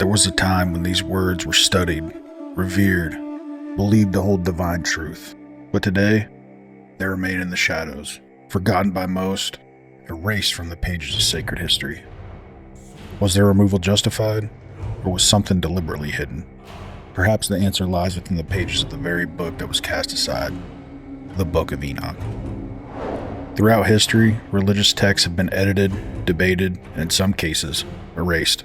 There was a time when these words were studied, revered, believed to hold divine truth. But today, they remain in the shadows, forgotten by most, erased from the pages of sacred history. Was their removal justified, or was something deliberately hidden? Perhaps the answer lies within the pages of the very book that was cast aside, the Book of Enoch. Throughout history, religious texts have been edited, debated, and in some cases, erased.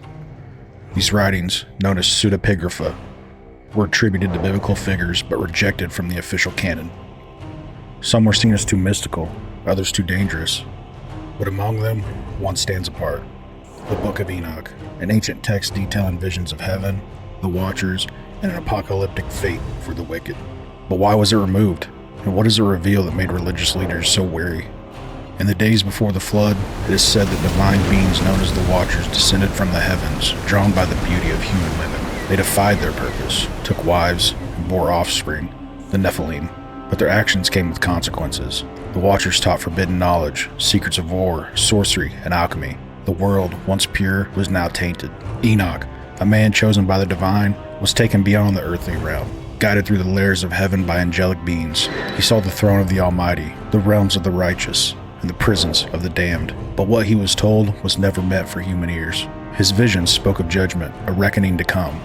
These writings, known as pseudepigrapha, were attributed to biblical figures but rejected from the official canon. Some were seen as too mystical, others too dangerous. But among them, one stands apart: the Book of Enoch, an ancient text detailing visions of heaven, the Watchers, and an apocalyptic fate for the wicked. But why was it removed? And what does it reveal that made religious leaders so wary? In the days before the flood, it is said that divine beings known as the Watchers descended from the heavens, drawn by the beauty of human women. They defied their purpose, took wives, and bore offspring, the Nephilim. But their actions came with consequences. The Watchers taught forbidden knowledge, secrets of war, sorcery, and alchemy. The world, once pure, was now tainted. Enoch, a man chosen by the divine, was taken beyond the earthly realm. Guided through the layers of heaven by angelic beings, he saw the throne of the Almighty, the realms of the righteous, and the prisons of the damned. But what he was told was never meant for human ears. His visions spoke of judgment, a reckoning to come.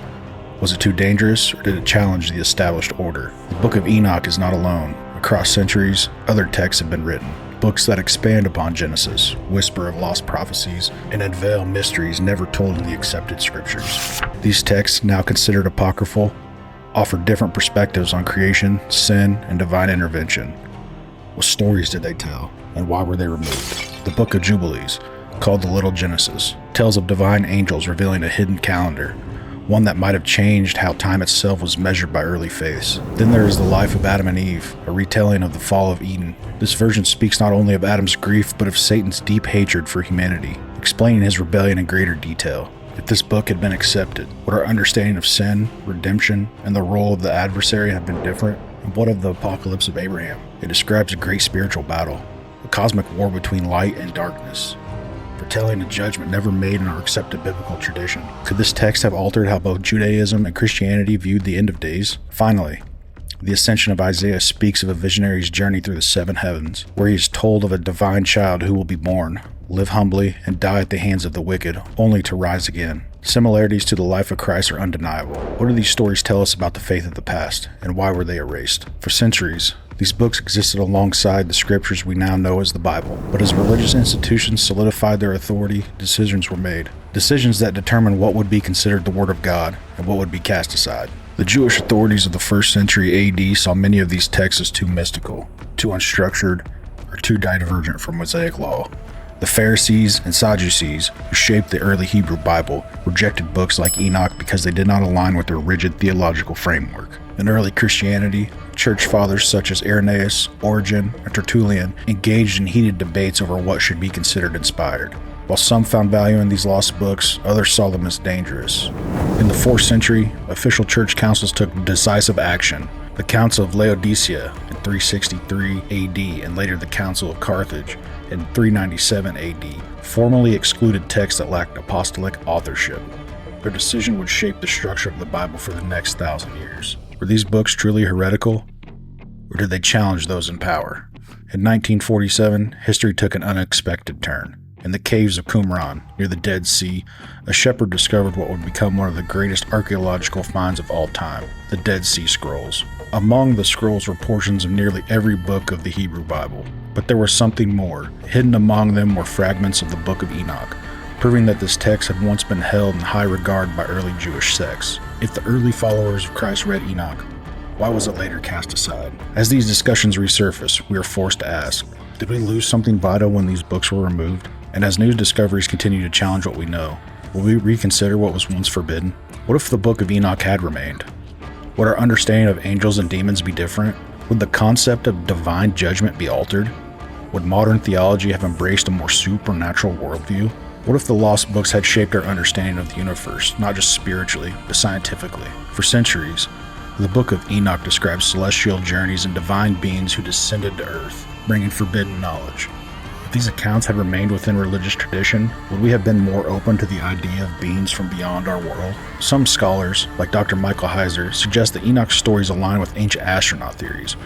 Was it too dangerous, or did it challenge the established order? The Book of Enoch is not alone. Across centuries, other texts have been written. Books that expand upon Genesis, whisper of lost prophecies, and unveil mysteries never told in the accepted scriptures. These texts, now considered apocryphal, offer different perspectives on creation, sin, and divine intervention. What stories did they tell, and why were they removed? The Book of Jubilees, called the Little Genesis, tells of divine angels revealing a hidden calendar, one that might have changed how time itself was measured by early faiths. Then there is the life of Adam and Eve, a retelling of the fall of Eden. This version speaks not only of Adam's grief, but of Satan's deep hatred for humanity, explaining his rebellion in greater detail. If this book had been accepted, would our understanding of sin, redemption, and the role of the adversary have been different? And what of the apocalypse of Abraham? It describes a great spiritual battle, a cosmic war between light and darkness, foretelling a judgment never made in our accepted biblical tradition. Could this text have altered how both Judaism and Christianity viewed the end of days? Finally, the Ascension of Isaiah speaks of a visionary's journey through the seven heavens, where he is told of a divine child who will be born, live humbly, and die at the hands of the wicked, only to rise again. Similarities to the life of Christ are undeniable. What do these stories tell us about the faith of the past, and why were they erased? For centuries, these books existed alongside the scriptures we now know as the Bible. But as religious institutions solidified their authority, decisions were made. Decisions that determined what would be considered the Word of God and what would be cast aside. The Jewish authorities of the 1st century AD saw many of these texts as too mystical, too unstructured, or too divergent from Mosaic law. The Pharisees and Sadducees, who shaped the early Hebrew Bible, rejected books like Enoch because they did not align with their rigid theological framework. In early Christianity, church fathers such as Irenaeus, Origen, and Tertullian engaged in heated debates over what should be considered inspired. While some found value in these lost books, others saw them as dangerous. In the 4th century, official church councils took decisive action. The Council of Laodicea in 363 AD and later the Council of Carthage in 397 AD formally excluded texts that lacked apostolic authorship. Their decision would shape the structure of the Bible for the next 1,000 years. Were these books truly heretical, or did they challenge those in power? In 1947, history took an unexpected turn. In the caves of Qumran, near the Dead Sea, a shepherd discovered what would become one of the greatest archaeological finds of all time, the Dead Sea Scrolls. Among the scrolls were portions of nearly every book of the Hebrew Bible. But there was something more. Hidden among them were fragments of the Book of Enoch, proving that this text had once been held in high regard by early Jewish sects. If the early followers of Christ read Enoch, why was it later cast aside? As these discussions resurface, we are forced to ask, did we lose something vital when these books were removed? And as new discoveries continue to challenge what we know, will we reconsider what was once forbidden? What if the Book of Enoch had remained? Would our understanding of angels and demons be different? Would the concept of divine judgment be altered? Would modern theology have embraced a more supernatural worldview? What if the lost books had shaped our understanding of the universe, not just spiritually, but scientifically? For centuries, the Book of Enoch describes celestial journeys and divine beings who descended to earth, bringing forbidden knowledge. If these accounts had remained within religious tradition, would we have been more open to the idea of beings from beyond our world? Some scholars, like Dr. Michael Heiser, suggest that Enoch's stories align with ancient astronaut theories.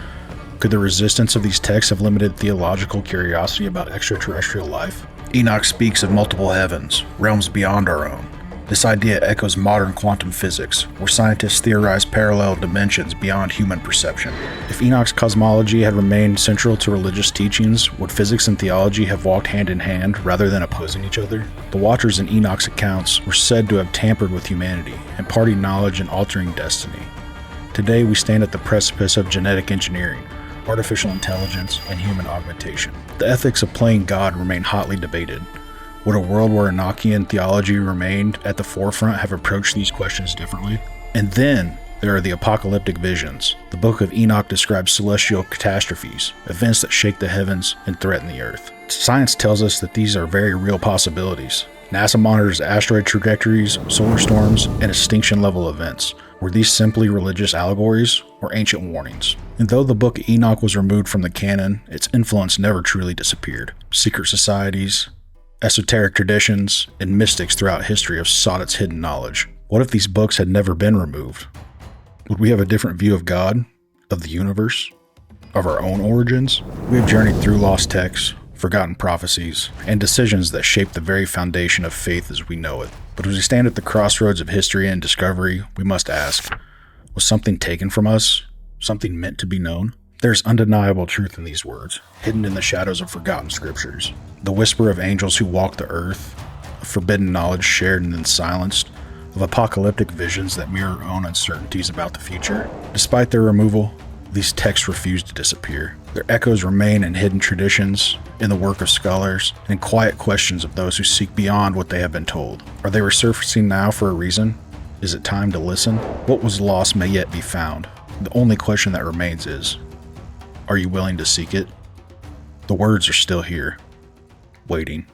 Could the resistance of these texts have limited theological curiosity about extraterrestrial life? Enoch speaks of multiple heavens, realms beyond our own. This idea echoes modern quantum physics, where scientists theorize parallel dimensions beyond human perception. If Enoch's cosmology had remained central to religious teachings, would physics and theology have walked hand in hand rather than opposing each other? The Watchers in Enoch's accounts were said to have tampered with humanity, imparting knowledge and altering destiny. Today we stand at the precipice of genetic engineering, artificial intelligence, and human augmentation. The ethics of playing God remain hotly debated. Would a world where Enochian theology remained at the forefront have approached these questions differently? And then there are the apocalyptic visions. The Book of Enoch describes celestial catastrophes, events that shake the heavens and threaten the earth. Science tells us that these are very real possibilities. NASA monitors asteroid trajectories, solar storms, and extinction-level events. Were these simply religious allegories or ancient warnings? And though the Book of Enoch was removed from the canon, its influence never truly disappeared. Secret societies, esoteric traditions, and mystics throughout history have sought its hidden knowledge. What if these books had never been removed? Would we have a different view of God, of the universe, of our own origins? We have journeyed through lost texts, forgotten prophecies, and decisions that shape the very foundation of faith as we know it. But as we stand at the crossroads of history and discovery, we must ask, was something taken from us? Something meant to be known? There's undeniable truth in these words, hidden in the shadows of forgotten scriptures. The whisper of angels who walk the earth, of forbidden knowledge shared and then silenced, of apocalyptic visions that mirror our own uncertainties about the future. Despite their removal, these texts refuse to disappear. Their echoes remain in hidden traditions, in the work of scholars, and in quiet questions of those who seek beyond what they have been told. Are they resurfacing now for a reason? Is it time to listen? What was lost may yet be found. The only question that remains is, are you willing to seek it? The words are still here, waiting.